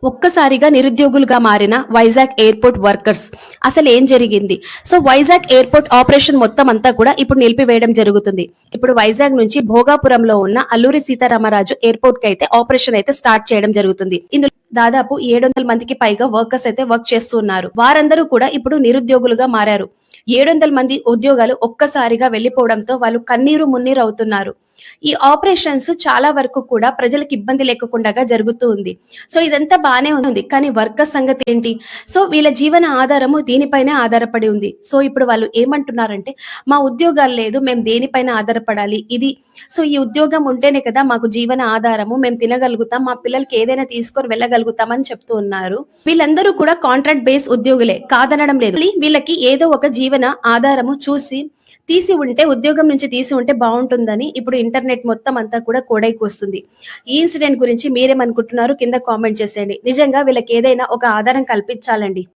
ఒక్కసారిగా నిరుద్యోగులుగా మారిన Vizag airport workers. అసలేం జరిగింది? సో, వైజాగ్ ఎయిర్‌పోర్ట్ ఆపరేషన్ మొత్తం అంతా కూడా ఇప్పుడు నిలిపివేయడం జరుగుతుంది. ఇప్పుడు వైజాగ్ నుంచి భోగాపురంలో ఉన్న అల్లూరి సీతారామరాజు ఎయిర్‌పోర్ట్‌కైతే ఆపరేషన్ అయితే స్టార్ట్ చేయడం జరుగుతుంది. ఇందులో దాదాపు 700 మందికి పైగా వర్కర్స్ అయితే వర్క్ చేస్తూ ఉన్నారు. వారందరూ కూడా ఇప్పుడు నిరుద్యోగులుగా మారారు. 700 మంది ఉద్యోగాలు ఒక్కసారిగా వెళ్లిపోవడంతో వాళ్ళు కన్నీరు మున్నీరు అవుతున్నారు. ఈ ఆపరేషన్స్ చాలా వరకు కూడా ప్రజలకు ఇబ్బంది లేకుండా జరుగుతూ ఉంది. సో, ఇదంతా బానే ఉంది. కానీ వర్కర్స్ సంగతి ఏంటి? సో, వీళ్ళ జీవన ఆధారము దీనిపైనే ఆధారపడి ఉంది. సో, ఇప్పుడు వాళ్ళు ఏమంటున్నారంటే, మా ఉద్యోగాలు లేదు. మేము దేనిపైన ఆధారపడాలి? సో, ఈ ఉద్యోగం ఉంటేనే కదా మాకు జీవన ఆధారము. మేము తినగలుగుతాం. మా పిల్లలకి ఏదైనా తీసుకొని వెళ్ళగలుగుతాం అని చెప్తూ ఉన్నారు. వీళ్ళందరూ కూడా కాంట్రాక్ట్ బేస్ ఉద్యోగులే. కాదనడం లేదు. వీళ్ళకి ఏదో ఒక జీవన ఆధారము ఉద్యోగం నుంచి తీసి ఉంటే బావుంటుందని ఇప్పుడు ఇంటర్నెట్ మొత్తం అంతా కూడా కోడైకొస్తుంది. ఈ ఇన్సిడెంట్ గురించి మీరేమనుకుంటున్నారో కింద కామెంట్ చేసేయండి. నిజంగా వీళ్ళకేదైనా ఒక ఆధారం కల్పించాలండి.